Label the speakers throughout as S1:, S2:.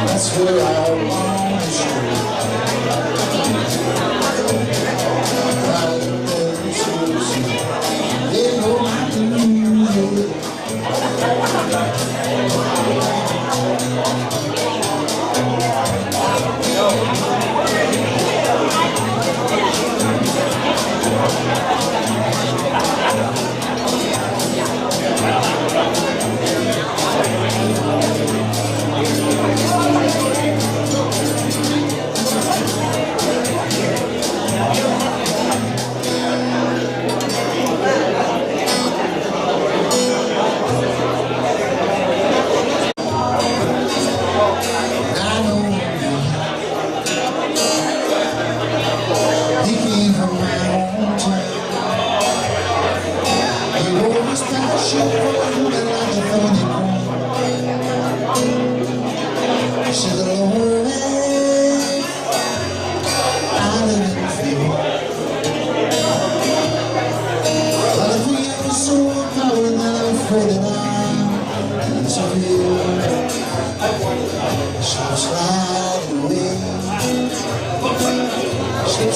S1: That's where I want to stay. They know my music.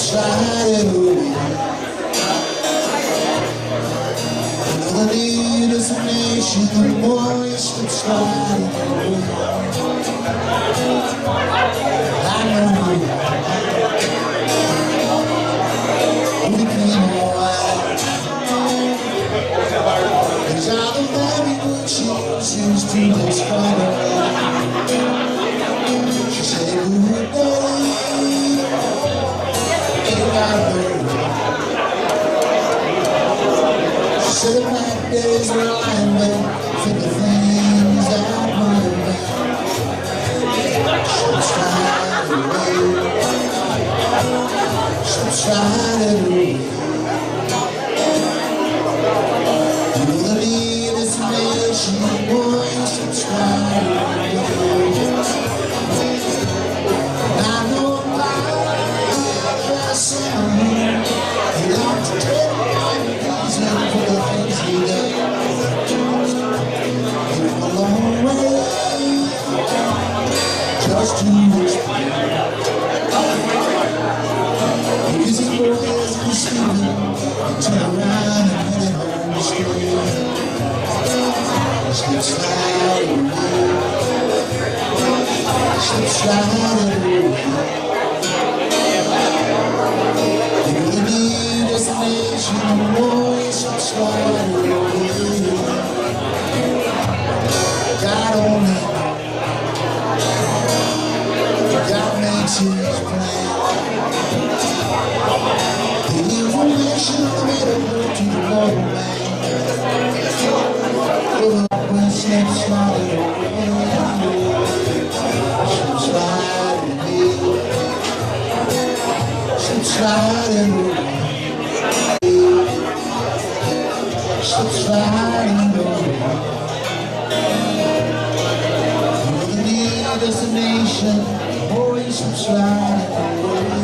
S1: Sliding away. Another need destination, the voice that's sliding away. I know we came alright. These are the very words she uses to describe her. She said good day. She said the black days were lying there for the things that might have been. She was sliding away. She was sliding away. You know the need is to make she voice and sliding away. And I know just too much pain. Because he boys be sleeping, turn around and headed home to stay. Slip sliding away. Slip sliding away. You really need destination, boys, slip sliding away. God only God makes his plan. The information available to the mortal man. When slip sliding away, slip sliding away, slip sliding away, slip sliding away. Destination, boys, I'm sliding away.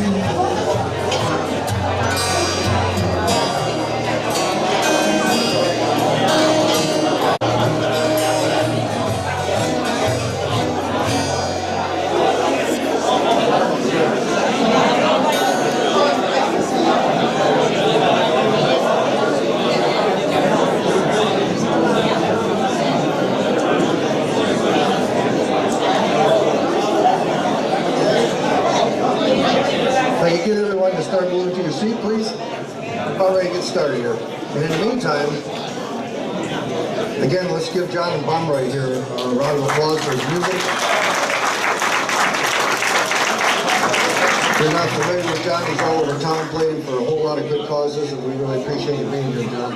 S2: Get everyone to start moving to your seat, please. We're about ready to get started here. And in the meantime, again, let's give John Bomroy here a round of applause for his music. If you're not familiar with John, he's all over town playing for a whole lot of good causes, and we really appreciate you being here, John.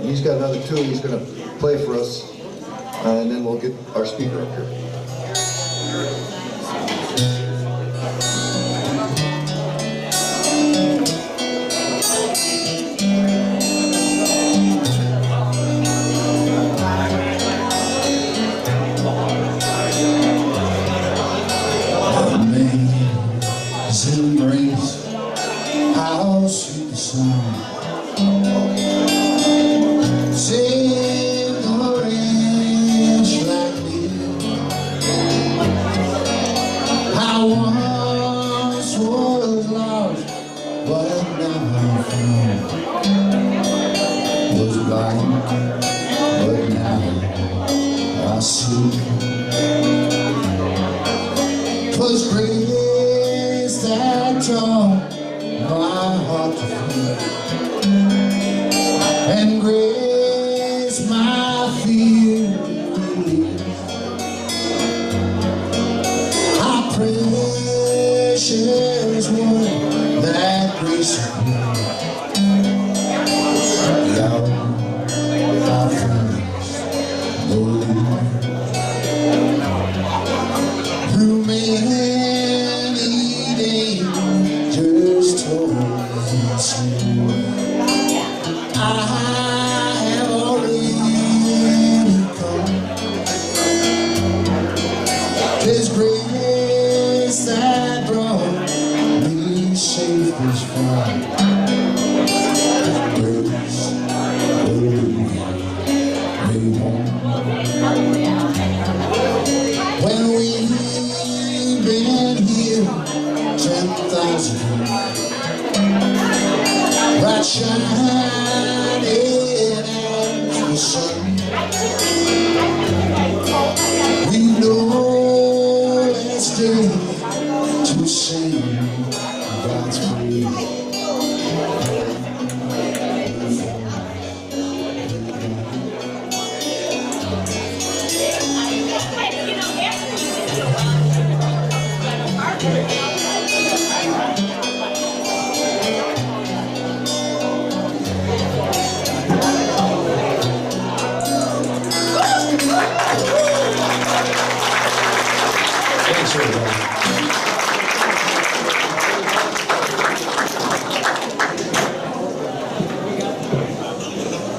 S2: He's got another tune he's going to play for us, and then we'll get our speaker up here.
S1: Embrace how sweet the song. Say I feel relief. Our precious one, that grace of love, our friends, believe. Through many dangers, toils and sin, I have already come. 'Tis grace that brought me safe this far. Grace, made home. When we've been here 10,000 years, bright shining as the sun, we know last day to sing God's praise. Thanks, everybody.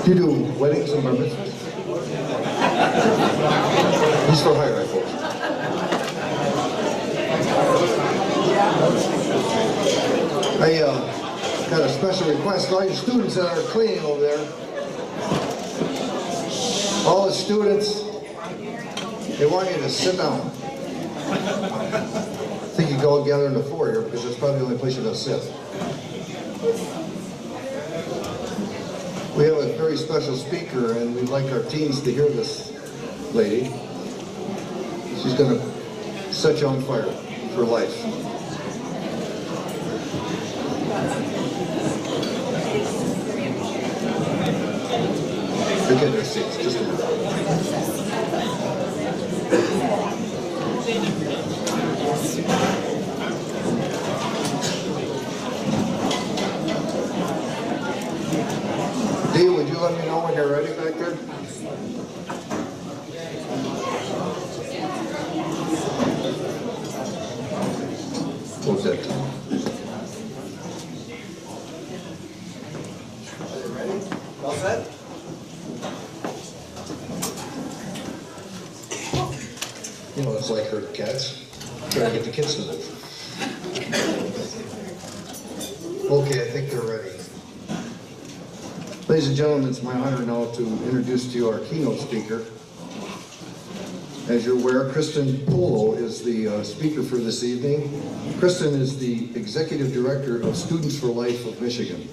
S2: Do you do weddings and bar mitzvahs? He's for hire, I suppose. I got a special request. All you students that are cleaning over there, all the students, they want you to sit down. I think you go all gather in the foyer because that's probably the only place you're going to sit. We have a very special speaker, and we'd like our teens to hear this lady. She's going to set you on fire for life. You'll get their seats, just a minute. Dee, would you let me know when you're ready back there? What was that?
S3: Ready? All set?
S2: You know, it's like herd cats. Trying to get the kids to move. Okay, I think they're ready. Ladies and gentlemen, it's my honor now to introduce to you our keynote speaker. As you're aware, Kristen Polo is the speaker for this evening. Kristen is the Executive Director of Students for Life of Michigan.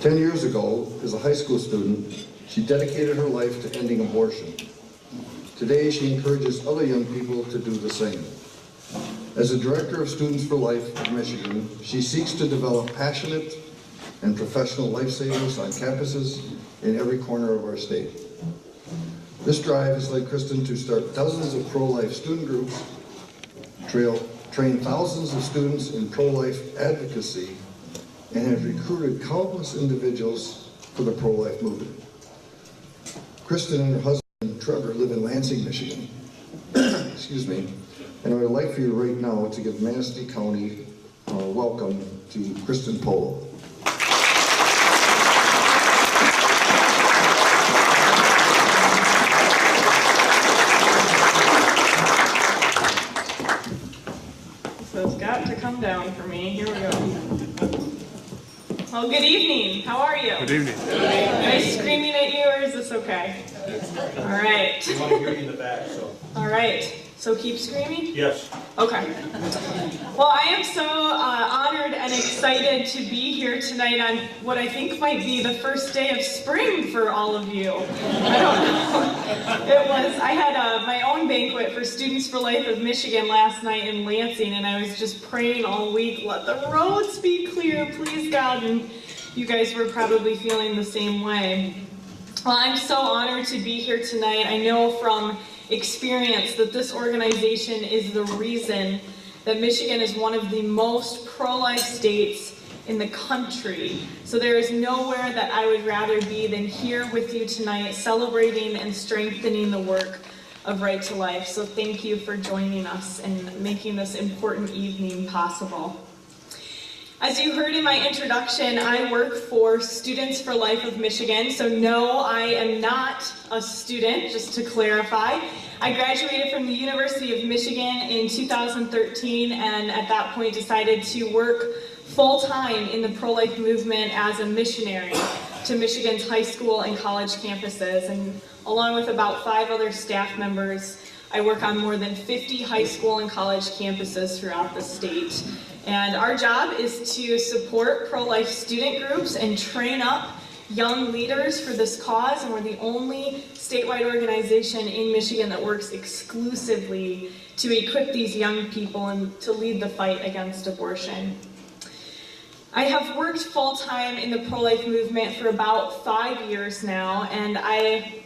S2: 10 years ago, as a high school student, she dedicated her life to ending abortion. Today, she encourages other young people to do the same. As a Director of Students for Life of Michigan, she seeks to develop passionate and professional lifesavers on campuses in every corner of our state. This drive has led Kristen to start dozens of pro-life student groups, train thousands of students in pro-life advocacy, and has recruited countless individuals for the pro-life movement. Kristen and her husband Trevor live in Lansing, Michigan. Excuse me. And I would like for you right now to give Manistee County a welcome to Kristen Polo.
S4: So it's got to come down for me. Here we go. Well, good evening. How are you?
S5: Good evening.
S4: Am I screaming at you, or is this okay? All right.
S3: We want to hear you in the back, so.
S4: All right. So keep screaming?
S3: Yes.
S4: Okay. Well, I am so honored and excited to be here tonight on what I think might be the first day of spring for all of you. I don't know. I had my own banquet for Students for Life of Michigan last night in Lansing, and I was just praying all week, let the roads be clear, please God, and you guys were probably feeling the same way. Well, I'm so honored to be here tonight. I know from experience that this organization is the reason that Michigan is one of the most pro-life states in the country. So there is nowhere that I would rather be than here with you tonight, celebrating and strengthening the work of Right to Life. So thank you for joining us and making this important evening possible. As you heard in my introduction, I work for Students for Life of Michigan. So no, I am not a student, just to clarify. I graduated from the University of Michigan in 2013, and at that point decided to work full-time in the pro-life movement as a missionary to Michigan's high school and college campuses. And along with about 5 other staff members, I work on more than 50 high school and college campuses throughout the state. And our job is to support pro-life student groups and train up young leaders for this cause, and we're the only statewide organization in Michigan that works exclusively to equip these young people and to lead the fight against abortion. I have worked full-time in the pro-life movement for about 5 years now, and I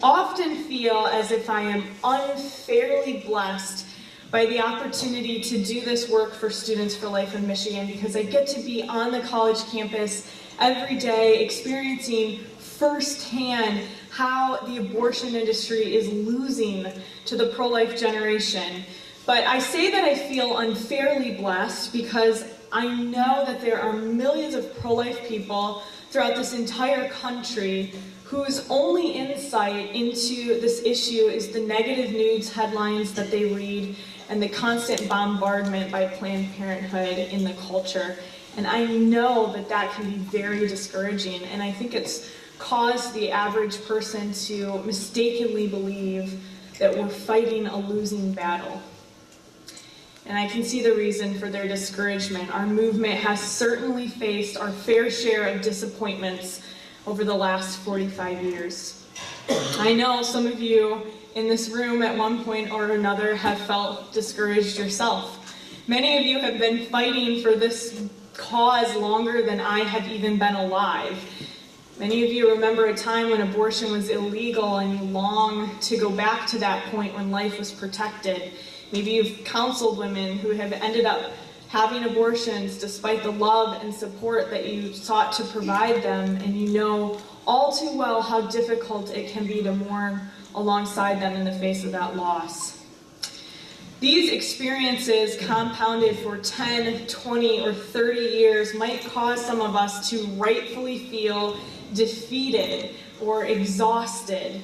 S4: often feel as if I am unfairly blessed by the opportunity to do this work for Students for Life in Michigan, because I get to be on the college campus every day experiencing firsthand how the abortion industry is losing to the pro-life generation. But I say that I feel unfairly blessed because I know that there are millions of pro-life people throughout this entire country whose only insight into this issue is the negative news headlines that they read and the constant bombardment by Planned Parenthood in the culture. And I know that that can be very discouraging, and I think it's caused the average person to mistakenly believe that we're fighting a losing battle. And I can see the reason for their discouragement. Our movement has certainly faced our fair share of disappointments over the last 45 years. I know some of you in this room at one point or another have felt discouraged yourself. Many of you have been fighting for this cause longer than I have even been alive. Many of you remember a time when abortion was illegal and you long to go back to that point when life was protected. Maybe you've counseled women who have ended up having abortions despite the love and support that you sought to provide them, and you know all too well how difficult it can be to mourn alongside them in the face of that loss. These experiences, compounded for 10, 20, or 30 years, might cause some of us to rightfully feel defeated or exhausted.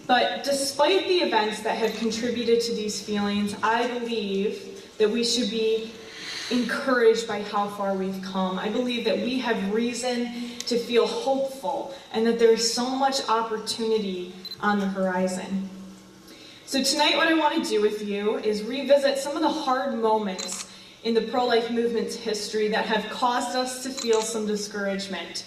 S4: But despite the events that have contributed to these feelings, I believe that we should be encouraged by how far we've come. I believe that we have reason to feel hopeful and that there's so much opportunity on the horizon. So tonight what I want to do with you is revisit some of the hard moments in the pro-life movement's history that have caused us to feel some discouragement.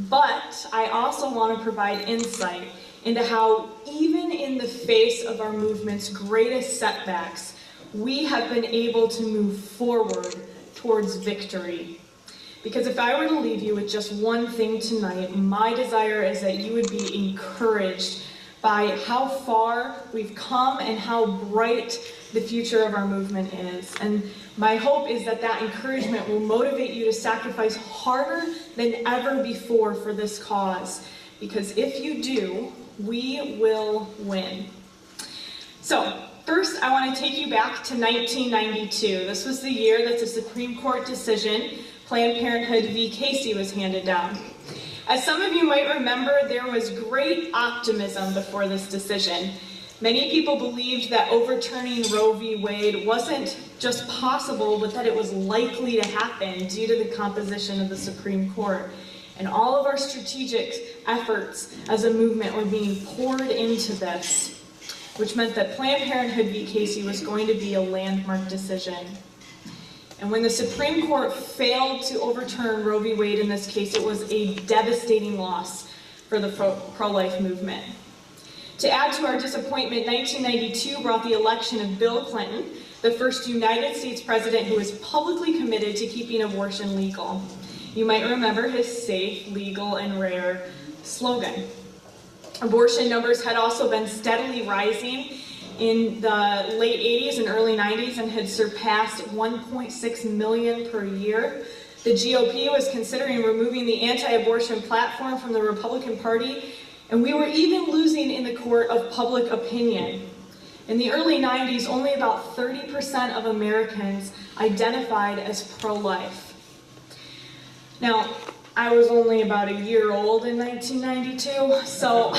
S4: But I also want to provide insight into how even in the face of our movement's greatest setbacks, we have been able to move forward towards victory. Because if I were to leave you with just one thing tonight, my desire is that you would be encouraged by how far we've come and how bright the future of our movement is. And my hope is that that encouragement will motivate you to sacrifice harder than ever before for this cause. Because if you do, we will win. So, first I want to take you back to 1992. This was the year that the Supreme Court decision, Planned Parenthood v. Casey, was handed down. As some of you might remember, there was great optimism before this decision. Many people believed that overturning Roe v. Wade wasn't just possible, but that it was likely to happen due to the composition of the Supreme Court. And all of our strategic efforts as a movement were being poured into this, which meant that Planned Parenthood v. Casey was going to be a landmark decision. And when the Supreme Court failed to overturn Roe v. Wade in this case, it was a devastating loss for the pro-life movement. To add to our disappointment, 1992 brought the election of Bill Clinton, the first United States president who was publicly committed to keeping abortion legal. You might remember his safe, legal, and rare slogan. Abortion numbers had also been steadily rising in the late 80s and early 90s and had surpassed 1.6 million per year. The GOP was considering removing the anti-abortion platform from the Republican Party, and we were even losing in the court of public opinion. In the early 90s, only about 30% of Americans identified as pro-life. Now, I was only about a year old in 1992, so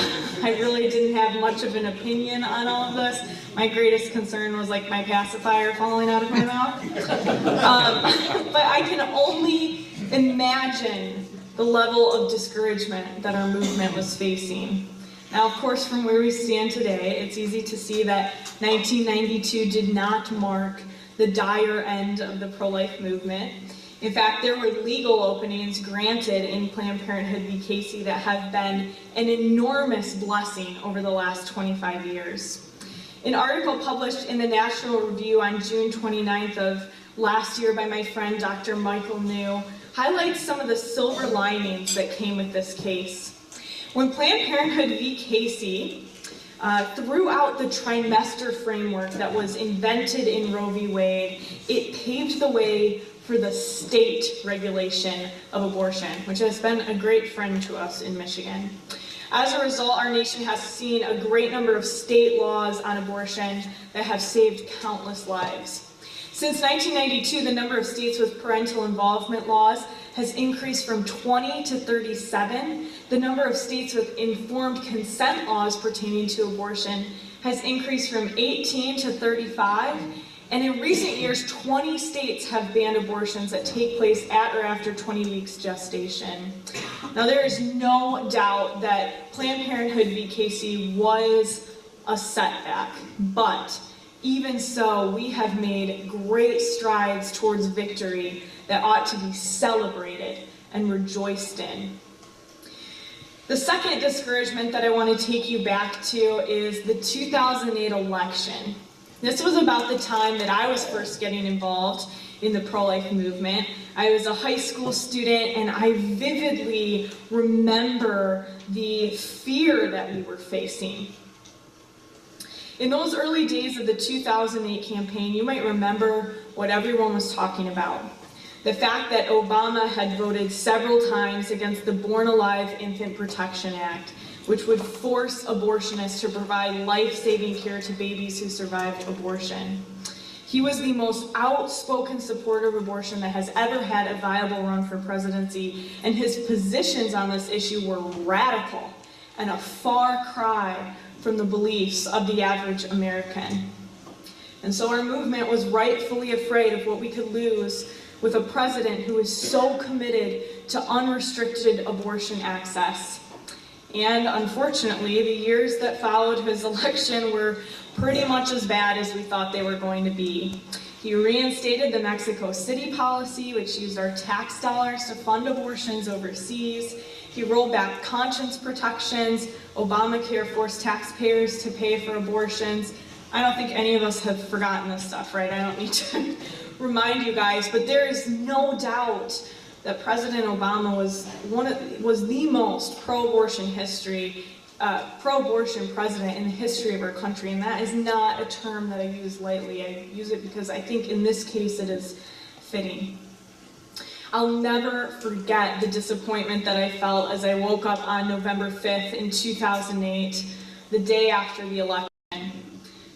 S4: I really didn't have much of an opinion on all of this. My greatest concern was like my pacifier falling out of my mouth. But I can only imagine the level of discouragement that our movement was facing. Now, of course, from where we stand today, it's easy to see that 1992 did not mark the dire end of the pro-life movement. In fact, there were legal openings granted in Planned Parenthood v. Casey that have been an enormous blessing over the last 25 years. An article published in the National Review on June 29th of last year by my friend Dr. Michael New highlights some of the silver linings that came with this case. When Planned Parenthood v. Casey threw out the trimester framework that was invented in Roe v. Wade, it paved the way for the state regulation of abortion, which has been a great friend to us in Michigan. As a result, our nation has seen a great number of state laws on abortion that have saved countless lives. Since 1992, the number of states with parental involvement laws has increased from 20 to 37. The number of states with informed consent laws pertaining to abortion has increased from 18 to 35. And in recent years, 20 states have banned abortions that take place at or after 20 weeks gestation. Now, there is no doubt that Planned Parenthood v. Casey was a setback, but even so, we have made great strides towards victory that ought to be celebrated and rejoiced in. The second discouragement that I want to take you back to is the 2008 election. This was about the time that I was first getting involved in the pro-life movement. I was a high school student, and I vividly remember the fear that we were facing. In those early days of the 2008 campaign, you might remember what everyone was talking about. The fact that Obama had voted several times against the Born Alive Infant Protection Act, which would force abortionists to provide life-saving care to babies who survived abortion. He was the most outspoken supporter of abortion that has ever had a viable run for presidency, and his positions on this issue were radical and a far cry from the beliefs of the average American. And so our movement was rightfully afraid of what we could lose with a president who is so committed to unrestricted abortion access. And unfortunately, the years that followed his election were pretty much as bad as we thought they were going to be. He reinstated the Mexico City policy, which used our tax dollars to fund abortions overseas. He rolled back conscience protections. Obamacare forced taxpayers to pay for abortions. I don't think any of us have forgotten this stuff, right? I don't need to remind you guys, but there is no doubt that President Obama was the most pro-abortion president in the history of our country, and that is not a term that I use lightly. I use it because I think in this case it is fitting. I'll never forget the disappointment that I felt as I woke up on November 5th in 2008, the day after the election.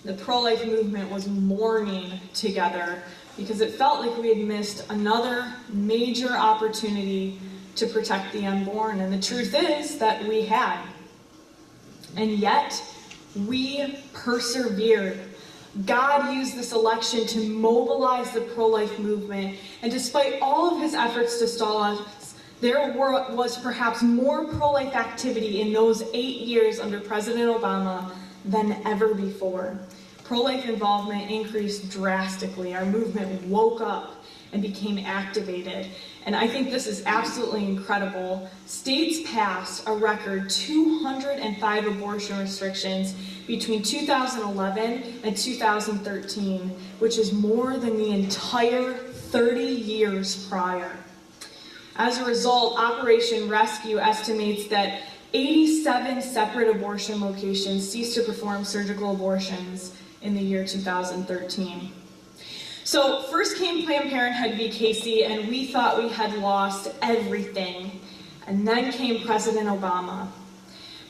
S4: The pro-life movement was mourning together because it felt like we had missed another major opportunity to protect the unborn. And the truth is that we had. And yet, we persevered. God used this election to mobilize the pro-life movement, and despite all of his efforts to stall us, there was perhaps more pro-life activity in those 8 years under President Obama than ever before. Pro-life involvement increased drastically. Our movement woke up and became activated. And I think this is absolutely incredible. States passed a record 205 abortion restrictions between 2011 and 2013, which is more than the entire 30 years prior. As a result, Operation Rescue estimates that 87 separate abortion locations ceased to perform surgical abortions in the year 2013. So first came Planned Parenthood v. Casey, and we thought we had lost everything. And then came President Obama.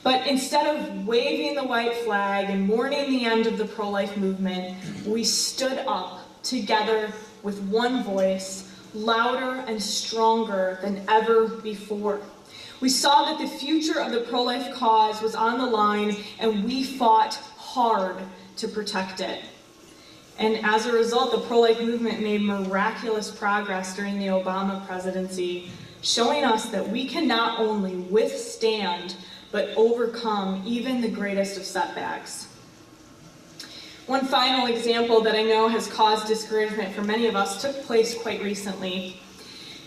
S4: But instead of waving the white flag and mourning the end of the pro-life movement, we stood up together with one voice, louder and stronger than ever before. We saw that the future of the pro-life cause was on the line, and we fought hard to protect it. And as a result, the pro-life movement made miraculous progress during the Obama presidency, showing us that we can not only withstand, but overcome even the greatest of setbacks. One final example that I know has caused discouragement for many of us took place quite recently.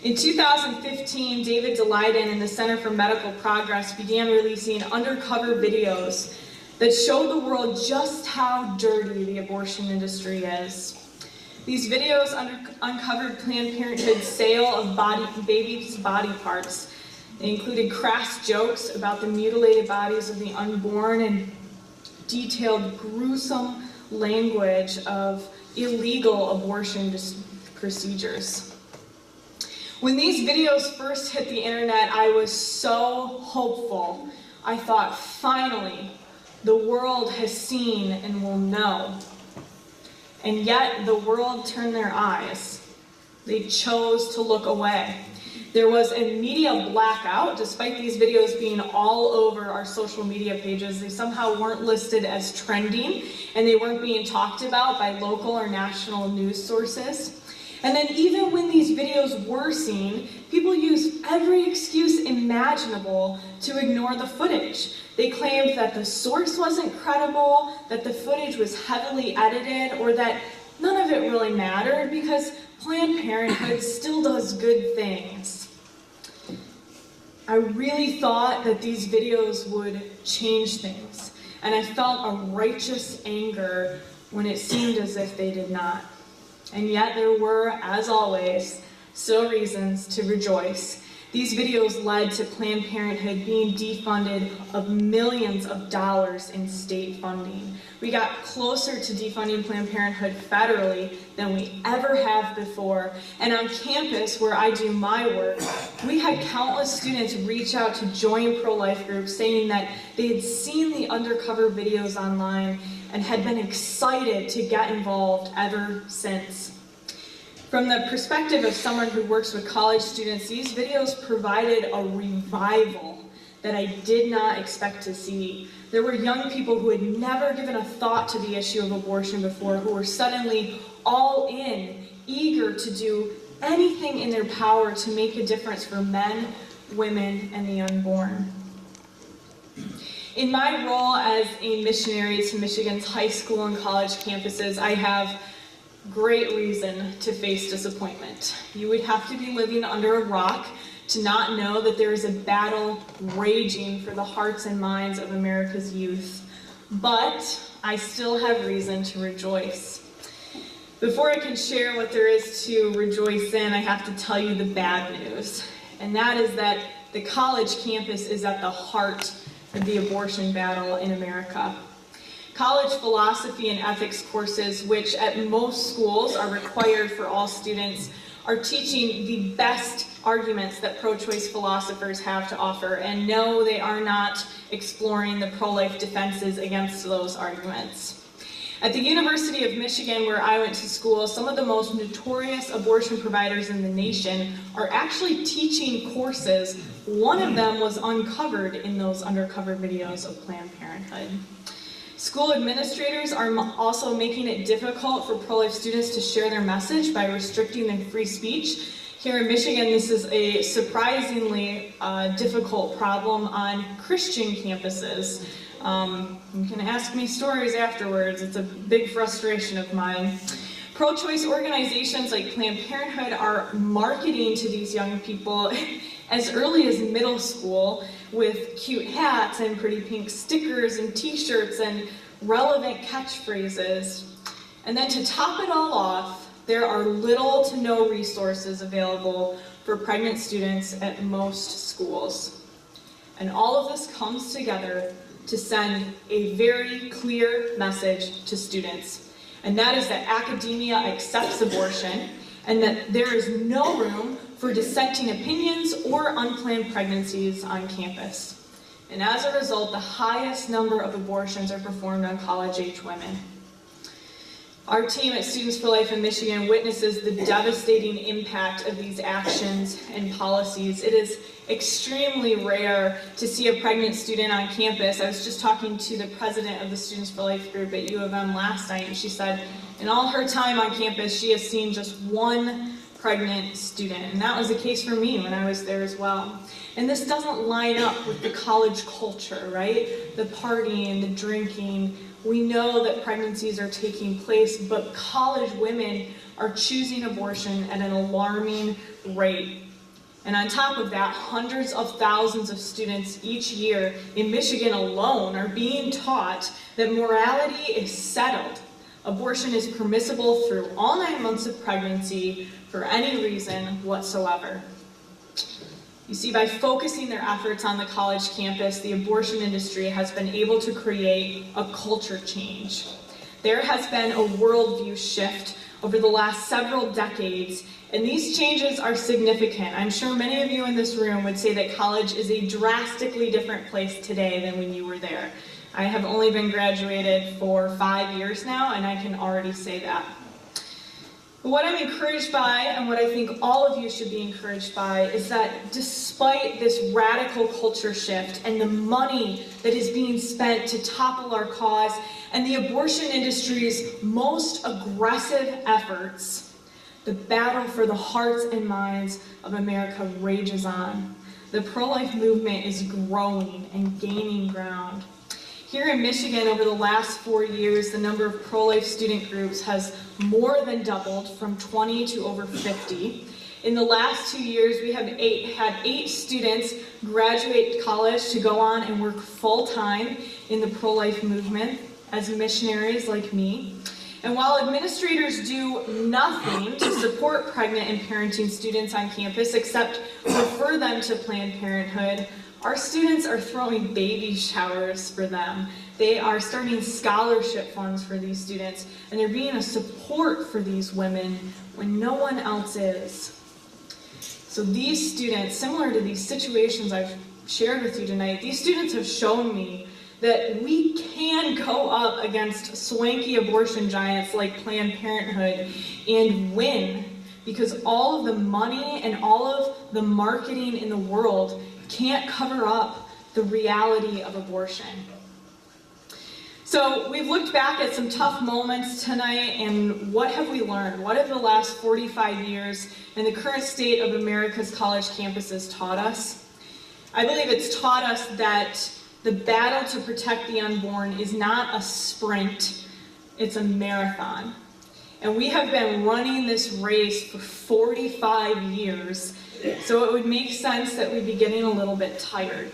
S4: In 2015, David Daleiden and the Center for Medical Progress began releasing undercover videos that show the world just how dirty the abortion industry is. These videos uncovered Planned Parenthood's sale of babies' body parts. They included crass jokes about the mutilated bodies of the unborn and detailed gruesome language of illegal abortion procedures. When these videos first hit the internet, I was so hopeful. I thought, finally, the world has seen and will know. And yet, the world turned their eyes. They chose to look away. There was a media blackout. Despite these videos being all over our social media pages, they somehow weren't listed as trending, and they weren't being talked about by local or national news sources. And then even when these videos were seen, people used every excuse imaginable to ignore the footage. They claimed that the source wasn't credible, that the footage was heavily edited, or that none of it really mattered because Planned Parenthood still does good things. I really thought that these videos would change things, and I felt a righteous anger when it seemed as if they did not. And yet there were, as always, still reasons to rejoice. These videos led to Planned Parenthood being defunded of millions of dollars in state funding. We got closer to defunding Planned Parenthood federally than we ever have before. And on campus, where I do my work, we had countless students reach out to join pro-life groups saying that they had seen the undercover videos online and had been excited to get involved ever since. From the perspective of someone who works with college students, these videos provided a revival that I did not expect to see. There were young people who had never given a thought to the issue of abortion before, who were suddenly all in, eager to do anything in their power to make a difference for men, women, and the unborn. In my role as a missionary to Michigan's high school and college campuses, I have great reason to face disappointment. You would have to be living under a rock to not know that there is a battle raging for the hearts and minds of America's youth. But I still have reason to rejoice. Before I can share what there is to rejoice in, I have to tell you the bad news. And that is that the college campus is at the heart of the abortion battle in America. College philosophy and ethics courses, which at most schools are required for all students, are teaching the best arguments that pro-choice philosophers have to offer. And no, they are not exploring the pro-life defenses against those arguments. At the University of Michigan, where I went to school, some of the most notorious abortion providers in the nation are actually teaching courses. One of them was uncovered in those undercover videos of Planned Parenthood. School administrators are also making it difficult for pro-life students to share their message by restricting their free speech. Here in Michigan, this is a surprisingly difficult problem on Christian campuses. You can ask me stories afterwards. It's a big frustration of mine. Pro-choice organizations like Planned Parenthood are marketing to these young people as early as middle school with cute hats and pretty pink stickers and t-shirts and relevant catchphrases. And then to top it all off, there are little to no resources available for pregnant students at most schools. And all of this comes together to send a very clear message to students. And that is that academia accepts abortion and that there is no room for dissenting opinions or unplanned pregnancies on campus. And as a result, the highest number of abortions are performed on college-age women. Our team at Students for Life in Michigan witnesses the devastating impact of these actions and policies. It is extremely rare to see a pregnant student on campus. I was just talking to the president of the Students for Life group at U of M last night, and she said in all her time on campus, she has seen just one pregnant student. And that was the case for me when I was there as well. And this doesn't line up with the college culture, right? The partying, the drinking. We know that pregnancies are taking place, but college women are choosing abortion at an alarming rate. And on top of that, hundreds of thousands of students each year in Michigan alone are being taught that morality is settled. Abortion is permissible through all 9 months of pregnancy for any reason whatsoever. You see, by focusing their efforts on the college campus, the abortion industry has been able to create a culture change. There has been a worldview shift over the last several decades, and these changes are significant. I'm sure many of you in this room would say that college is a drastically different place today than when you were there. I have only been graduated for 5 years now, and I can already say that. But what I'm encouraged by, and what I think all of you should be encouraged by, is that despite this radical culture shift and the money that is being spent to topple our cause and the abortion industry's most aggressive efforts, the battle for the hearts and minds of America rages on. The pro-life movement is growing and gaining ground. Here in Michigan, over the last 4 years, the number of pro-life student groups has more than doubled from 20 to over 50. In the last 2 years, we have had 8 students graduate college to go on and work full-time in the pro-life movement as missionaries like me. And while administrators do nothing to support pregnant and parenting students on campus except refer them to Planned Parenthood, our students are throwing baby showers for them. They are starting scholarship funds for these students, and they're being a support for these women when no one else is. So these students, similar to these situations I've shared with you tonight, these students have shown me that we can go up against swanky abortion giants like Planned Parenthood and win, because all of the money and all of the marketing in the world can't cover up the reality of abortion. So we've looked back at some tough moments tonight, and what have we learned? What have the last 45 years and the current state of America's college campuses taught us? I believe it's taught us that the battle to protect the unborn is not a sprint, it's a marathon. And we have been running this race for 45 years, so it would make sense that we'd be getting a little bit tired.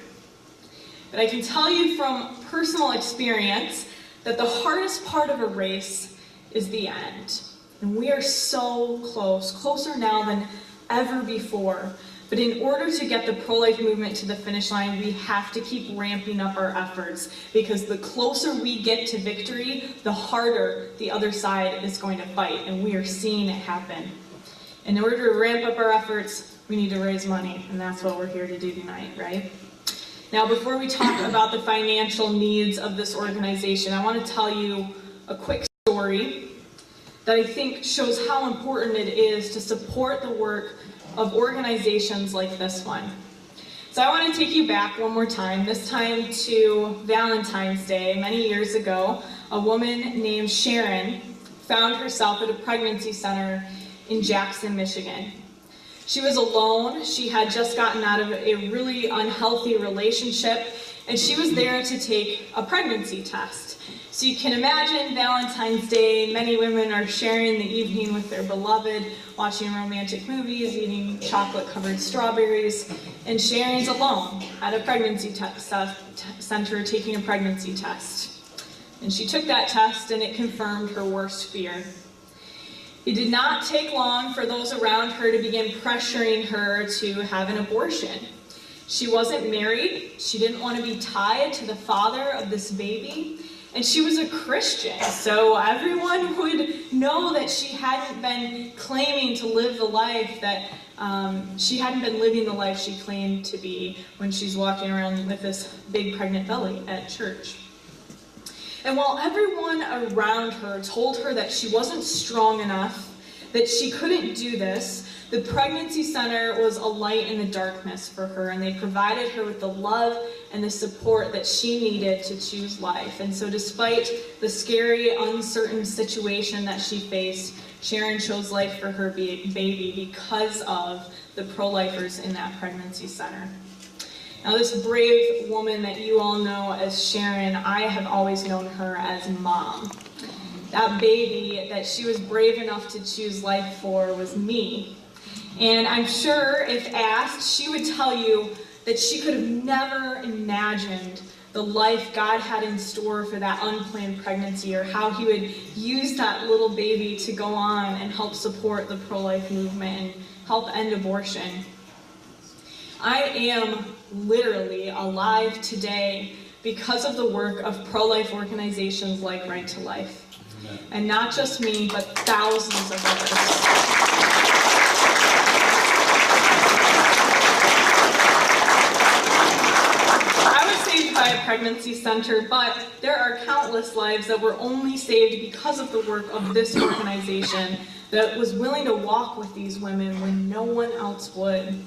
S4: But I can tell you from personal experience that the hardest part of a race is the end. And we are so close, closer now than ever before. But in order to get the pro-life movement to the finish line, we have to keep ramping up our efforts, because the closer we get to victory, the harder the other side is going to fight, and we are seeing it happen. In order to ramp up our efforts, we need to raise money, and that's what we're here to do tonight, right? Now, before we talk about the financial needs of this organization, I want to tell you a quick story that I think shows how important it is to support the work of organizations like this one. So I want to take you back one more time, this time to Valentine's Day. Many years ago, a woman named Sharon found herself at a pregnancy center in Jackson, Michigan. She was alone. She had just gotten out of a really unhealthy relationship, and she was there to take a pregnancy test. So you can imagine Valentine's Day, many women are sharing the evening with their beloved, watching romantic movies, eating chocolate-covered strawberries, and Sharon's alone at a pregnancy center taking a pregnancy test. And she took that test, and it confirmed her worst fear. It did not take long for those around her to begin pressuring her to have an abortion. She wasn't married. She didn't want to be tied to the father of this baby. And she was a Christian, so everyone would know that she hadn't been claiming to live the life that she hadn't been living the life she claimed to be when she's walking around with this big pregnant belly at church. And while everyone around her told her that she wasn't strong enough, that she couldn't do this, the pregnancy center was a light in the darkness for her, and they provided her with the love and the support that she needed to choose life. And so despite the scary, uncertain situation that she faced, Sharon chose life for her baby because of the pro-lifers in that pregnancy center. Now, this brave woman that you all know as Sharon, I have always known her as Mom. That baby that she was brave enough to choose life for was me. And I'm sure if asked, she would tell you that she could have never imagined the life God had in store for that unplanned pregnancy, or how he would use that little baby to go on and help support the pro-life movement and help end abortion. I am literally alive today because of the work of pro-life organizations like Right to Life. And not just me, but thousands of others. By a pregnancy center, but there are countless lives that were only saved because of the work of this organization that was willing to walk with these women when no one else would.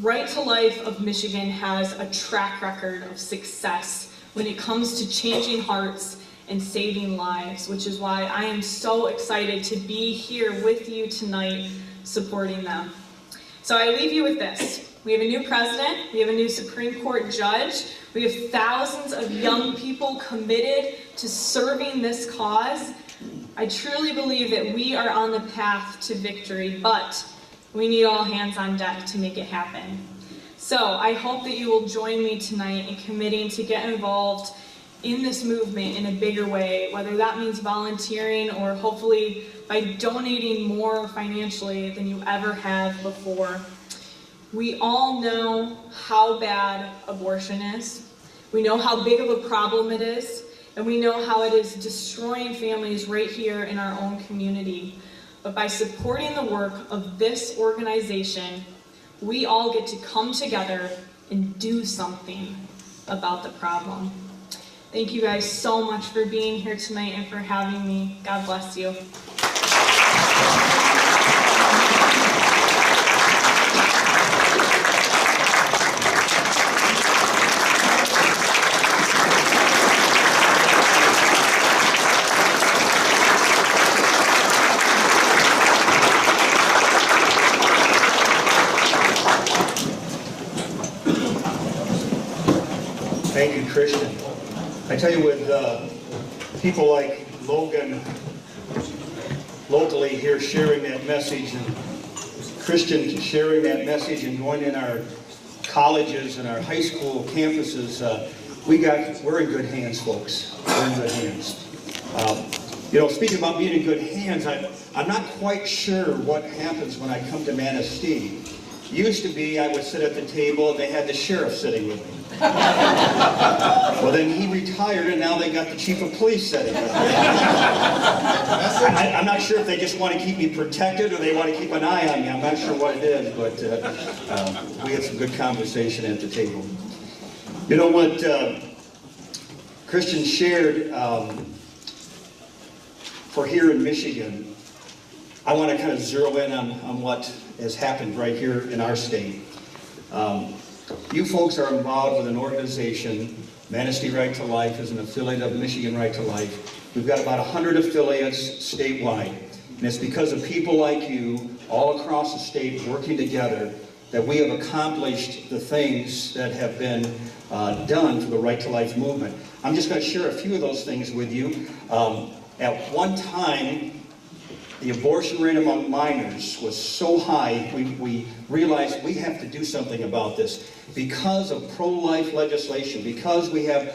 S4: Right to Life of Michigan has a track record of success when it comes to changing hearts and saving lives, which is why I am so excited to be here with you tonight supporting them. So I leave you with this. We have a new president, we have a new Supreme Court judge, we have thousands of young people committed to serving this cause. I truly believe that we are on the path to victory, but we need all hands on deck to make it happen. So I hope that you will join me tonight in committing to get involved in this movement in a bigger way, whether that means volunteering or hopefully by donating more financially than you ever have before. We all know how bad abortion is. We know how big of a problem it is, and we know how it is destroying families right here in our own community. But by supporting the work of this organization, we all get to come together and do something about the problem. Thank you guys so much for being here tonight and for having me. God bless you.
S5: Thank you, Christian. I tell you, with people like Logan locally here sharing that message, and Christian sharing that message and going in our colleges and our high school campuses, we're in good hands, folks. We're in good hands. Speaking about being in good hands, I'm not quite sure what happens when I come to Manistee. Used to be, I would sit at the table and they had the sheriff sitting with me. Well, then he retired and now they got the chief of police sitting with me. I'm not sure if they just want to keep me protected or they want to keep an eye on me. I'm not sure what it is, but we had some good conversation at the table. You know what Christian shared for here in Michigan, I want to kind of zero in on what has happened right here in our state. You folks are involved with an organization. Manistee Right to Life is an affiliate of Michigan Right to Life. We've got about 100 affiliates statewide. And it's because of people like you all across the state working together that we have accomplished the things that have been done for the Right to Life movement. I'm just going to share a few of those things with you. At one time, the abortion rate among minors was so high, we realized we have to do something about this. Because of pro-life legislation, because we have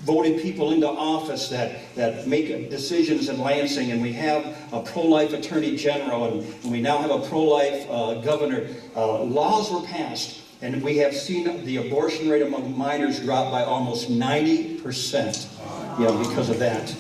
S5: voted people into office that make decisions in Lansing, and we have a pro-life attorney general, and we now have a pro-life governor, laws were passed. and we have seen the abortion rate among minors drop by almost 90%, because of that.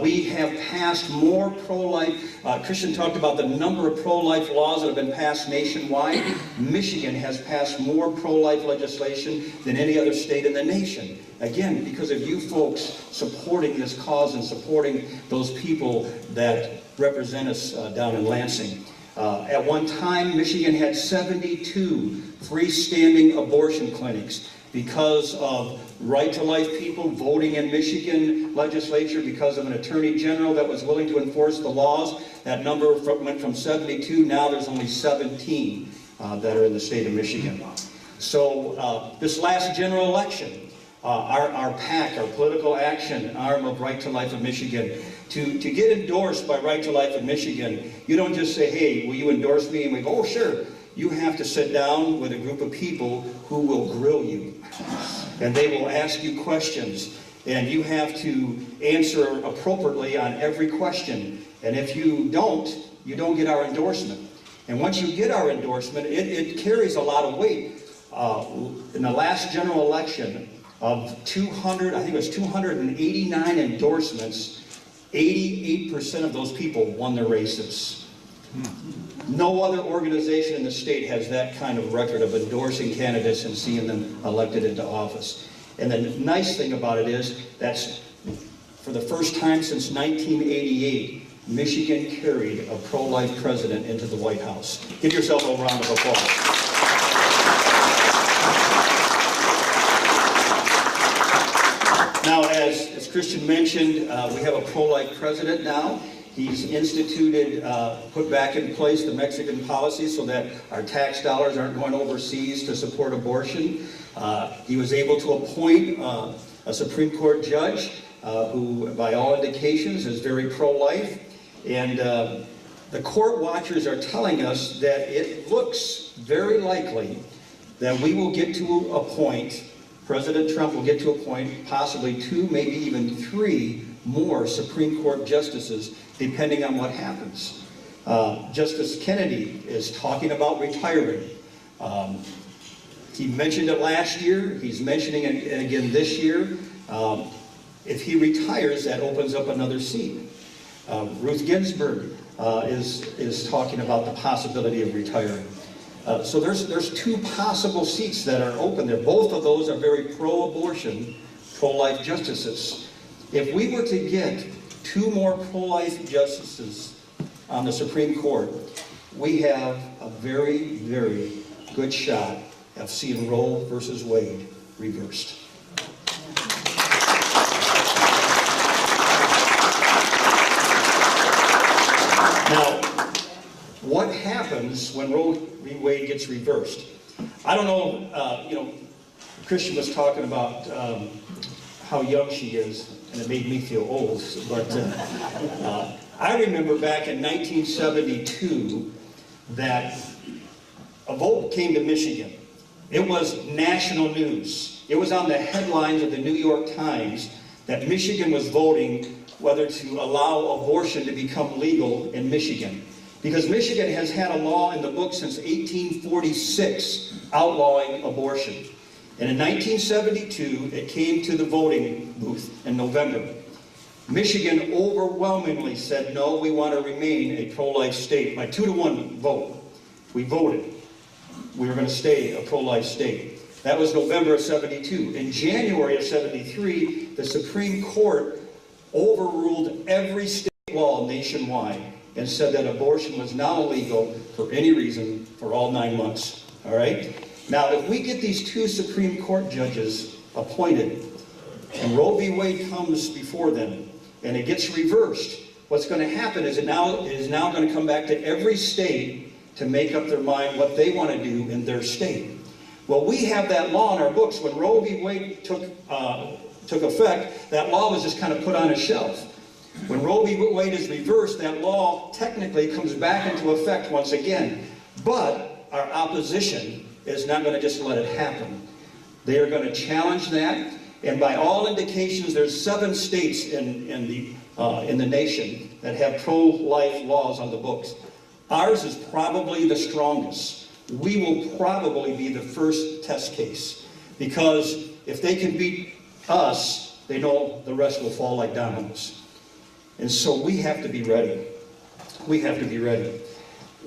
S5: We have passed more pro-life. Christian talked about the number of pro-life laws that have been passed nationwide. Michigan has passed more pro-life legislation than any other state in the nation. Again, because of you folks supporting this cause and supporting those people that represent us down in Lansing. At one time, Michigan had 72 freestanding abortion clinics. Because of right-to-life people voting in Michigan legislature, because of an attorney general that was willing to enforce the laws, that number went from 72, now there's only 17 that are in the state of Michigan. So this last general election, our PAC, our political action arm of Right to Life of Michigan, to get endorsed by Right to Life of Michigan, you don't just say, hey, will you endorse me? And we go, oh, sure. You have to sit down with a group of people who will grill you. And they will ask you questions. And you have to answer appropriately on every question. And if you don't get our endorsement. And once you get our endorsement, it carries a lot of weight. In the last general election, of 200, I think it was 289 endorsements, 88% of those people won their races. No other organization in the state has that kind of record of endorsing candidates and seeing them elected into office. And the nice thing about it is that's for the first time since 1988, Michigan carried a pro-life president into the White House. Give yourself a round of applause. Now, as Christian mentioned, we have a pro-life president now. He's instituted, put back in place the Mexican policy so that our tax dollars aren't going overseas to support abortion. He was able to appoint a Supreme Court judge who, by all indications, is very pro-life. And the court watchers are telling us that it looks very likely that we will get to a point, President Trump will get to a point, possibly 2, maybe even 3 more Supreme Court justices, depending on what happens. Justice Kennedy is talking about retiring. He mentioned it last year. He's mentioning it again this year. If he retires, that opens up another seat. Ruth Ginsburg is talking about the possibility of retiring. So there's 2 possible seats that are open there. Both of those are very pro-abortion, pro-life justices. If we were to get 2 more pro-life justices on the Supreme Court, we have a very, very good shot of seeing Roe versus Wade reversed. Now, what happens when Roe v. Wade gets reversed? I don't know, Christian was talking about how young she is, and it made me feel old, but I remember back in 1972 that a vote came to Michigan. It was national news. It was on the headlines of the New York Times that Michigan was voting whether to allow abortion to become legal in Michigan. Because Michigan has had a law in the books since 1846 outlawing abortion. And in 1972, it came to the voting booth in November. Michigan overwhelmingly said, no, we want to remain a pro-life state. By 2-to-1 vote, we voted. We were going to stay a pro-life state. That was November of 72. In January of 73, the Supreme Court overruled every state law nationwide and said that abortion was now illegal for any reason for all 9 months. All right? Now, if we get these 2 Supreme Court judges appointed, and Roe v. Wade comes before them, and it gets reversed, what's going to happen is it is now going to come back to every state to make up their mind what they want to do in their state. Well, we have that law in our books. When Roe v. Wade took effect, that law was just kind of put on a shelf. When Roe v. Wade is reversed, that law technically comes back into effect once again. But our opposition is not going to just let it happen. They are going to challenge that, and by all indications, there's 7 states in the nation that have pro-life laws on the books. Ours is probably the strongest. we will probably be the first test case. Because if they can beat us, they know the rest will fall like dominoes. And so we have to be ready. We have to be ready.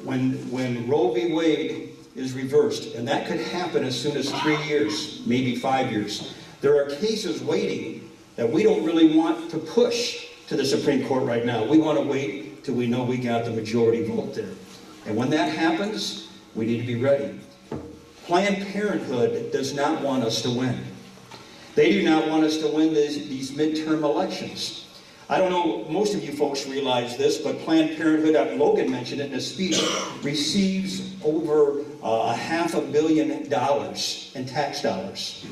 S5: When Roe v. Wade is reversed, and that could happen as soon as 3 years, maybe 5 years, there are cases waiting that we don't really want to push to the Supreme Court right now. We want to wait till we know we got the majority vote there. And when that happens, we need to be ready. Planned Parenthood does not want us to win. They do not want us to win these midterm elections. I don't know, most of you folks realize this, but Planned Parenthood, Logan mentioned it in his speech, receives over $500 million in tax dollars.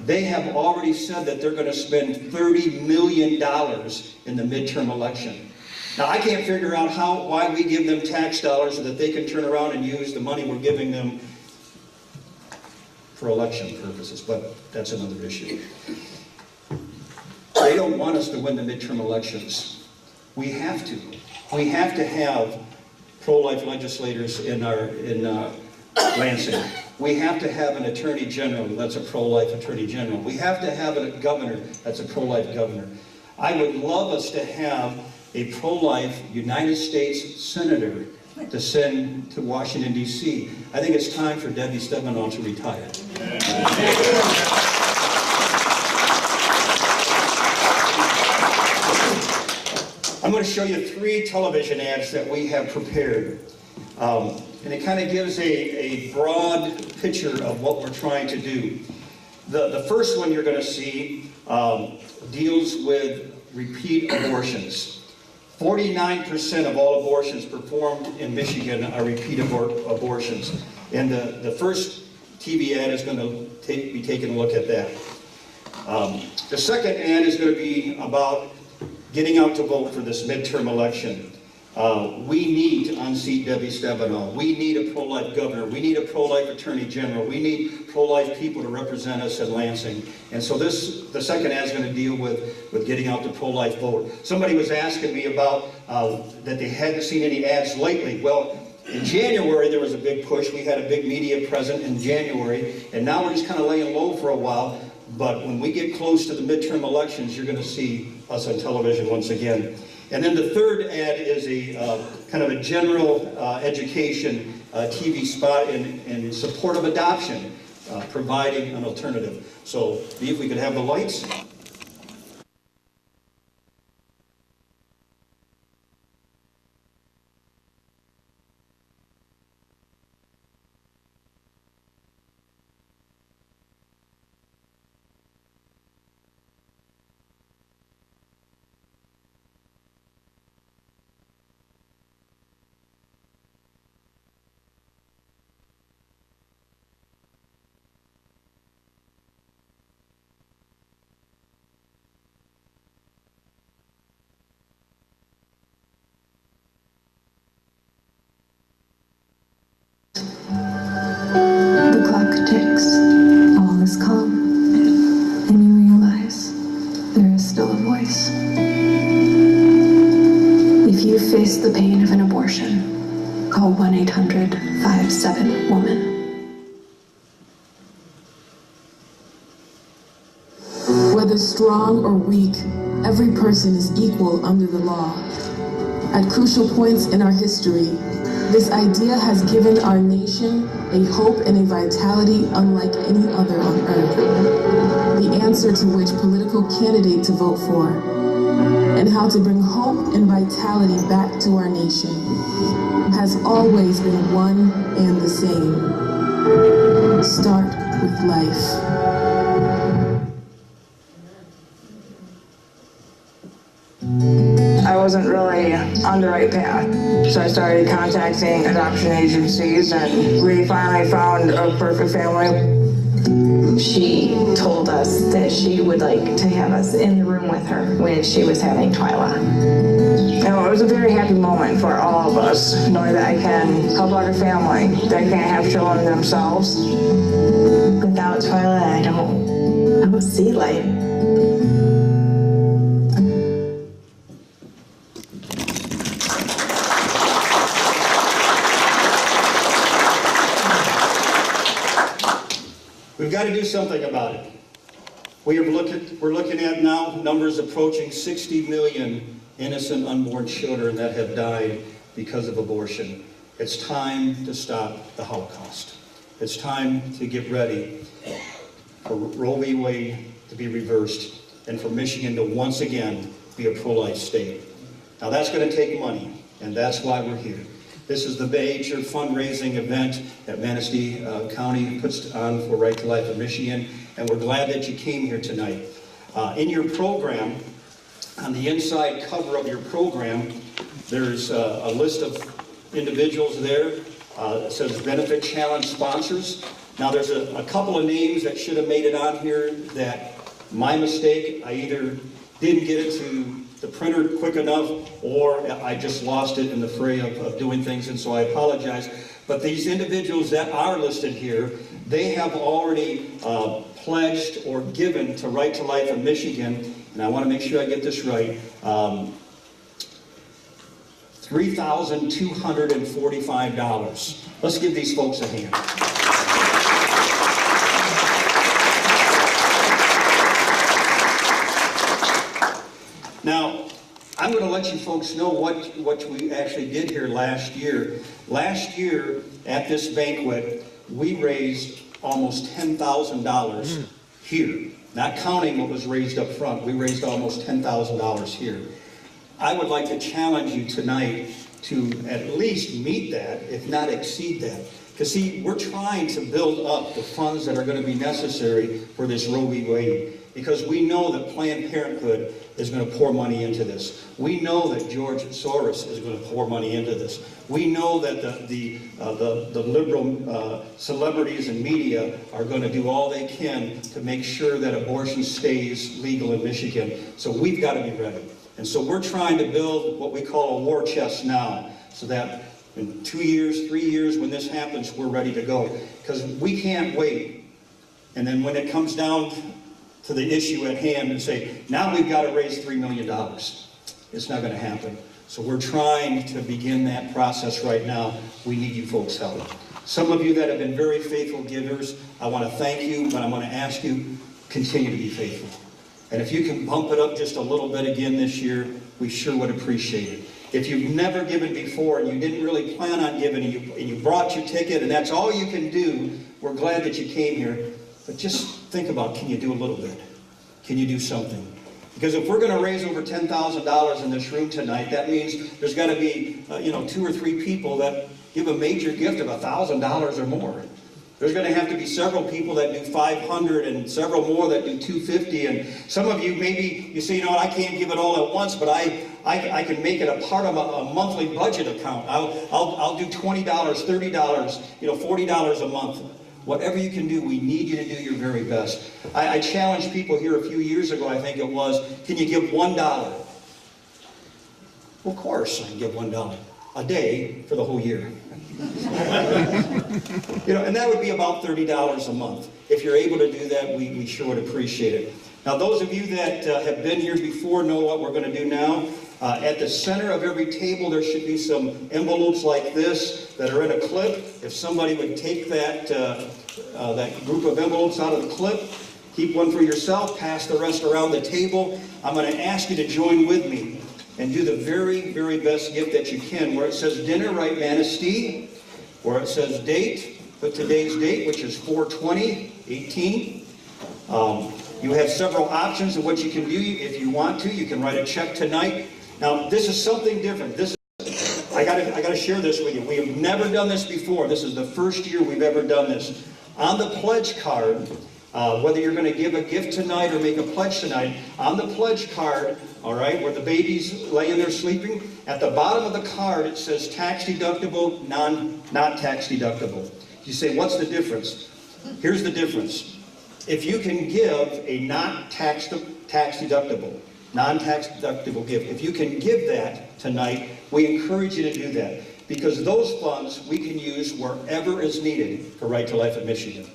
S5: They have already said that they're going to spend $30 million in the midterm election. Now, I can't figure out why we give them tax dollars so that they can turn around and use the money we're giving them for election purposes, but that's another issue. They don't want us to win the midterm elections. We have to. We have to have pro-life legislators in Lansing. We have to have an attorney general that's a pro-life attorney general. We have to have a governor that's a pro-life governor. I would love us to have a pro-life United States senator to send to Washington, D.C. I think it's time for Debbie Stabenow to retire. I'm going to show you 3 television ads that we have prepared. And it kind of gives a broad picture of what we're trying to do. The first one you're going to see deals with repeat abortions. 49% of all abortions performed in Michigan are repeat abortions. And the first TV ad is going to be taking a look at that. The second ad is going to be about getting out to vote for this midterm election. We need to unseat Debbie Stabenow. We need a pro-life governor. We need a pro-life attorney general. We need pro-life people to represent us in Lansing. And so the second ad is going to deal with getting out the pro-life vote. Somebody was asking me about that they hadn't seen any ads lately. Well, in January there was a big push. We had a big media present in January, and now we're just kind of laying low for a while. But when we get close to the midterm elections, you're going to see us on television once again. And then the third ad is a kind of a general education TV spot in support of adoption, providing an alternative. So, if we could have the lights.
S6: The clock ticks, all is calm, and you realize there is still a voice. If you face the pain of an abortion, call 1-800-57-WOMAN.
S7: Whether strong or weak, every person is equal under the law. At crucial points in our history, this idea has given our nation a hope and a vitality unlike any other on earth. The answer to which political candidate to vote for, and how to bring hope and vitality back to our nation, has always been one and the same. Start with life.
S8: I wasn't really on the right path, so I started contacting adoption agencies, and we finally found a perfect family.
S6: She told us that she would like to have us in the room with her when she was having Twyla.
S8: You know, it was a very happy moment for all of us, knowing that I can help out a family that can't have children themselves.
S6: Without Twyla, I don't see light.
S5: to do something about it. We're looking at now numbers approaching 60 million innocent unborn children that have died because of abortion. It's time to stop the Holocaust. It's time to get ready for Roe v. Wade to be reversed and for Michigan to once again be a pro-life state. Now that's going to take money, and that's why we're here. This is the major fundraising event that Manistee County puts on for Right to Life in Michigan, and we're glad that you came here tonight. In your program, on the inside cover of your program, there's a list of individuals there. It says Benefit Challenge sponsors. Now there's a couple of names that should have made it on here that, my mistake, I either didn't get it to the printer quick enough, or I just lost it in the fray of doing things, and so I apologize. But these individuals that are listed here, they have already pledged or given to Right to Life in Michigan, and I want to make sure I get this right, $3,245. Let's give these folks a hand. Now, I'm going to let you folks know what we actually did here last year. Last year, at this banquet, we raised almost $10,000 here. Not counting what was raised up front, we raised almost $10,000 here. I would like to challenge you tonight to at least meet that, if not exceed that. Because see, we're trying to build up the funds that are going to be necessary for this Roe v. Wade. Because we know that Planned Parenthood is going to pour money into this. We know that George Soros is going to pour money into this. We know that the liberal celebrities and media are going to do all they can to make sure that abortion stays legal in Michigan. So we've got to be ready. And so we're trying to build what we call a war chest now, so that in 2 years, 3 years, when this happens, we're ready to go. Because we can't wait. And then when it comes down to the issue at hand and say, now we've got to raise $3 million. It's not going to happen. So we're trying to begin that process right now. We need you folks' help. Some of you that have been very faithful givers, I want to thank you, but I want to ask you, continue to be faithful. And if you can bump it up just a little bit again this year, we sure would appreciate it. If you've never given before and you didn't really plan on giving and you brought your ticket and that's all you can do, we're glad that you came here. But just think about, can you do a little bit? Can you do something? Because if we're going to raise over $10,000 in this room tonight, that means there's got to be 2 or 3 people that give a major gift of $1,000 or more. There's going to have to be several people that do $500 and several more that do $250. And some of you, maybe you say, I can't give it all at once, but I can make it a part of a monthly budget account. I'll do $20, $30, $40 a month. Whatever you can do, we need you to do your very best. I challenged people here a few years ago, I think it was, can you give $1? Well, of course I can give $1 a day for the whole year. And that would be about $30 a month. If you're able to do that, we sure would appreciate it. Now, those of you that have been here before know what we're going to do now. At the center of every table, there should be some envelopes like this that are in a clip. If somebody would take that group of envelopes out of the clip, keep one for yourself, pass the rest around the table. I'm going to ask you to join with me and do the very, very best gift that you can. Where it says dinner, write Manistee. Where it says date, put today's date, which is 4/20/18. You have several options of what you can do. If you want to, you can write a check tonight. Now, this is something different. I got to share this with you. We have never done this before. This is the first year we've ever done this. On the pledge card, whether you're going to give a gift tonight or make a pledge tonight, on the pledge card, all right, where the baby's laying there sleeping, at the bottom of the card it says tax deductible, not tax deductible. You say, what's the difference? Here's the difference. If you can give a non-tax deductible gift, if you can give that tonight, we encourage you to do that. Because those funds we can use wherever is needed for Right to Life in Michigan.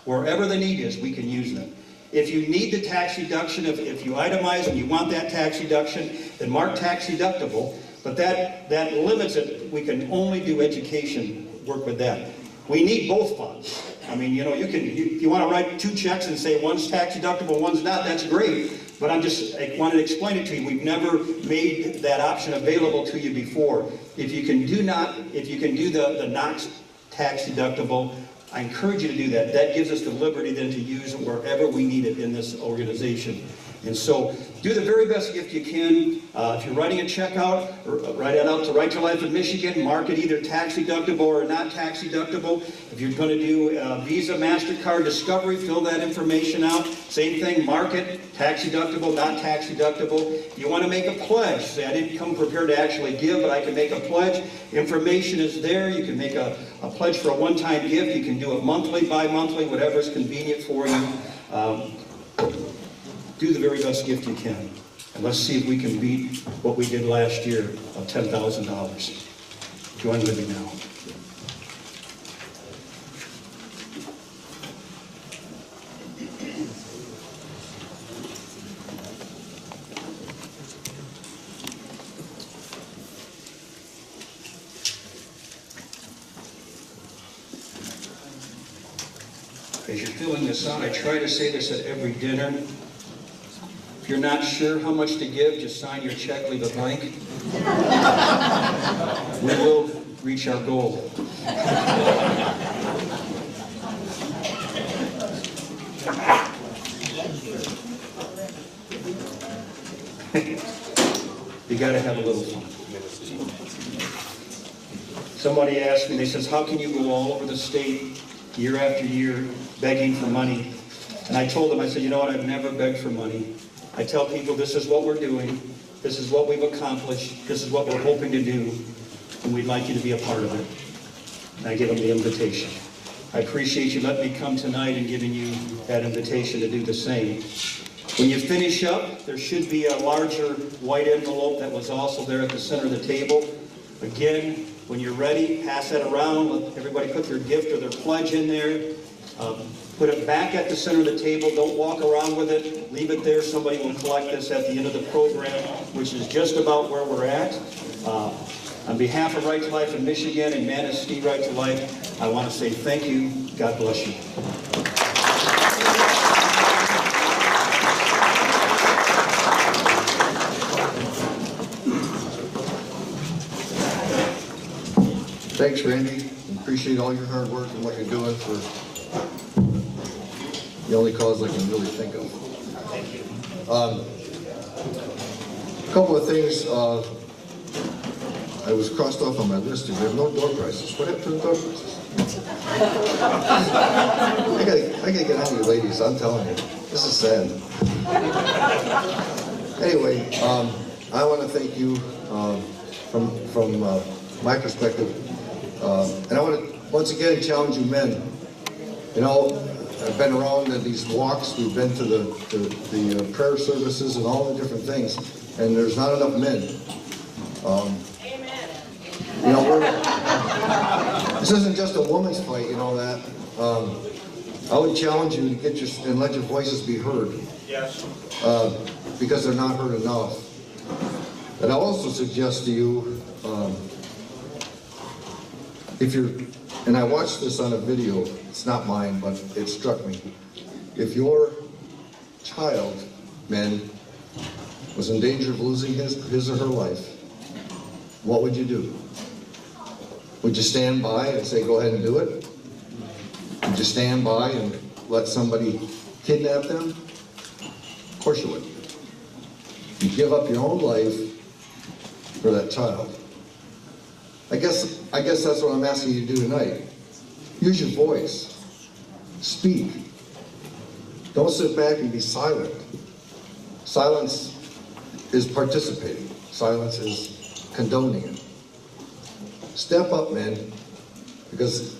S5: Wherever the need is, we can use them. If you need the tax deduction, if you itemize and you want that tax deduction, then mark tax deductible. But that limits it. We can only do education work with that. We need both funds. I mean, you know, if you want to write 2 checks and say one's tax deductible, one's not, that's great. But I wanted to explain it to you. We've never made that option available to you before. If you can do the not tax deductible, I encourage you to do that. That gives us the liberty then to use it wherever we need it in this organization. And so, do the very best gift you can. If you're writing a check out, write it out to Right to Life of Michigan. Mark it either tax deductible or not tax deductible. If you're going to do Visa, MasterCard, Discovery, fill that information out. Same thing, mark it, tax deductible, not tax deductible. If you want to make a pledge, say I didn't come prepared to actually give, but I can make a pledge. Information is there. You can make a pledge for a one-time gift. You can do it monthly, bi-monthly, whatever is convenient for you. Do the very best gift you can. And let's see if we can beat what we did last year of $10,000. Join with me now. As you're filling this out, I try to say this at every dinner. If you're not sure how much to give, just sign your check, leave it blank. We will reach our goal. You got to have a little fun. Somebody asked me, they says, how can you go all over the state year after year begging for money? And I told them, I said, you know what, I've never begged for money. I tell people this is what we're doing, this is what we've accomplished, this is what we're hoping to do, and we'd like you to be a part of it. And I give them the invitation. I appreciate you letting me come tonight and giving you that invitation to do the same. When you finish up, there should be a larger white envelope that was also there at the center of the table. Again, when you're ready, pass that around, let everybody put their gift or their pledge in there. Put it back at the center of the table. Don't walk around with it. Leave it there. Somebody will collect this at the end of the program, which is just about where we're at. On behalf of Right to Life in Michigan and Manistee Right to Life, I want to say thank you. God bless you.
S2: Thanks, Randy. Appreciate all your hard work and what you're doing for the only cause I can really think of.
S5: Thank you.
S2: A couple of things I was crossed off on my list. We have no door prizes. What happened to the door prizes? I gotta get on you ladies, I'm telling you. This is sad. Anyway, I want to thank you from my perspective. And I want to once again challenge you men. You know, I've been around at these walks, we've been to the prayer services and all the different things, and there's not enough men.
S4: Amen.
S2: You know, this isn't just a woman's fight, you know that. I would challenge you to get and let your voices be heard.
S3: Yes.
S2: Because they're not heard enough. And I also suggest to you, if you're, and I watched this on a video, it's not mine, but it struck me. If your child, men, was in danger of losing his or her life, what would you do? Would you stand by and say, go ahead and do it? Would you stand by and let somebody kidnap them? Of course you would. You give up your own life for that child. I guess that's what I'm asking you to do tonight. Use your voice. Speak. Don't sit back and be silent. Silence is participating. Silence is condoning it. Step up, men, because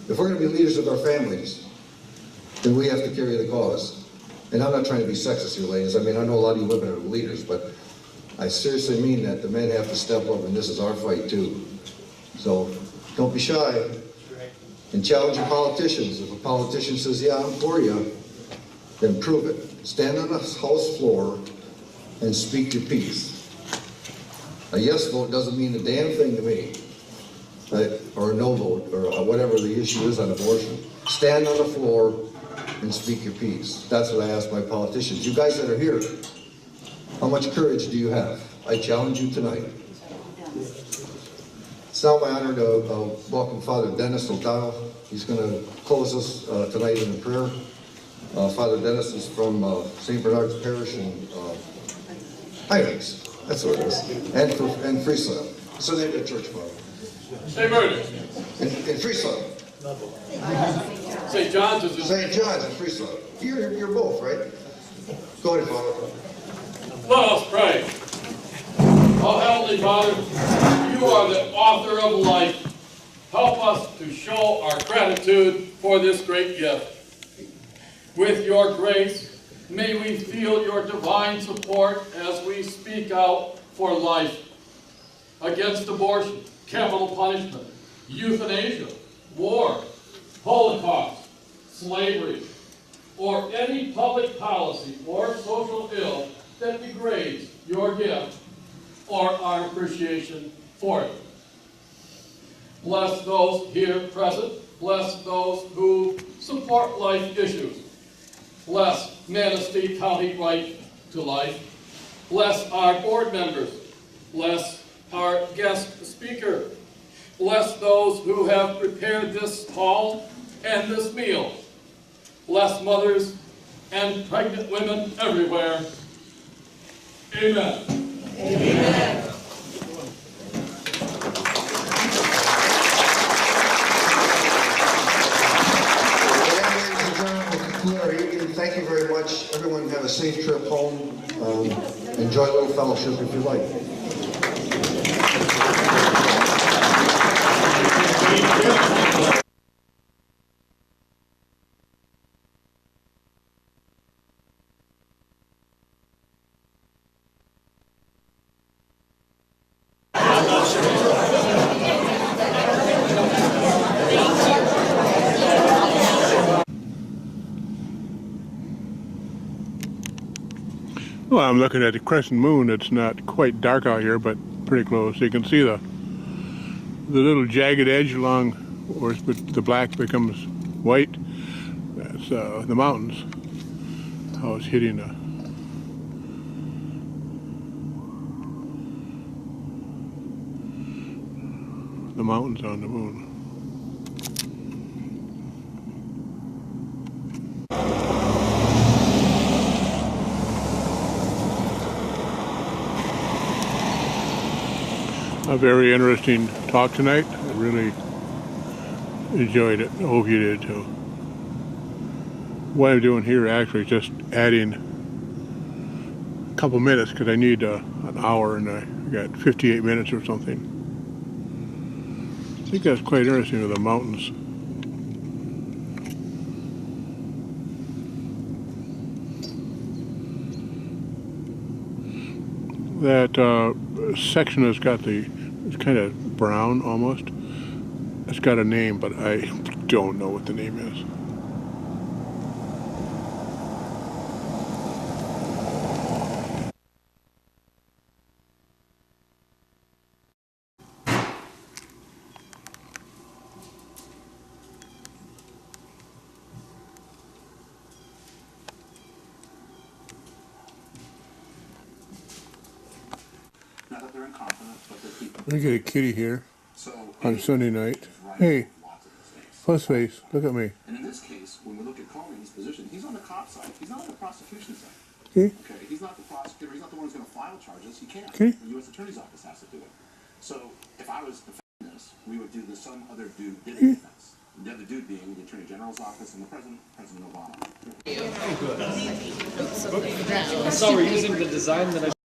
S2: if we're going to be leaders of our families, then we have to carry the cause. And I'm not trying to be sexist here, ladies. I mean, I know a lot of you women are leaders, but I seriously mean that the men have to step up, and this is our fight too. So don't be shy, and challenge your politicians. If a politician says, yeah, I'm for you, then prove it. Stand on the House floor and speak your piece. A yes vote doesn't mean a damn thing to me, or a no vote, or whatever the issue is on abortion. stand on the floor and speak your piece. That's what I ask my politicians. You guys that are here, how much courage do you have? I challenge you tonight. It's now my honor to welcome Father Dennis O'Donnell. He's going to close us tonight in a prayer. Father Dennis is from St. Bernard's Parish in Highlands. That's what it is. And Friesland. So they have a church, Father.
S9: St. Bernard.
S2: In Friesland.
S9: St. John's is in...
S2: St. John's in Friesland. You're both, right? Go ahead, Father.
S9: Let us pray. Oh, Heavenly Father, you are the author of life. Help us to show our gratitude for this great gift. With your grace, may we feel your divine support as we speak out for life. Against abortion, capital punishment, euthanasia, war, Holocaust, slavery, or any public policy or social ill that degrades your gift or our appreciation for it. Bless those here present. Bless those who support life issues. Bless Manistee County Right to Life. Bless our board members. Bless our guest speaker. Bless those who have prepared this hall and this meal. Bless mothers and pregnant women everywhere. Amen. Amen.
S2: Thank you very much. Everyone have a safe trip home. Enjoy a little fellowship if you like.
S10: Well, I'm looking at the crescent moon. It's not quite dark out here, but pretty close. You can see the little jagged edge along where the black becomes white. That's the mountains. How it's hitting the mountains on the moon. A very interesting talk tonight. I really enjoyed it. I hope you did too. What I'm doing here actually is just adding a couple minutes because I need an hour and I got 58 minutes or something. I think that's quite interesting with the mountains. That section has got it's kind of brown almost. It's got a name, but I don't know what the name is. Look at a kitty here on Sunday night. Hey, Fussface, look at me.
S11: And in this case, when we look at Comey's position, he's on the cop side. He's not on the prosecution side.
S10: Okay.
S11: Okay. He's not the prosecutor. He's not the one who's going to file charges. He can't.
S10: Okay.
S11: The U.S. Attorney's Office has to do it. So if I was defending this, we would do the some other dude did the defense. The other dude being the Attorney General's office and the President Obama.
S12: I saw we're using the design that I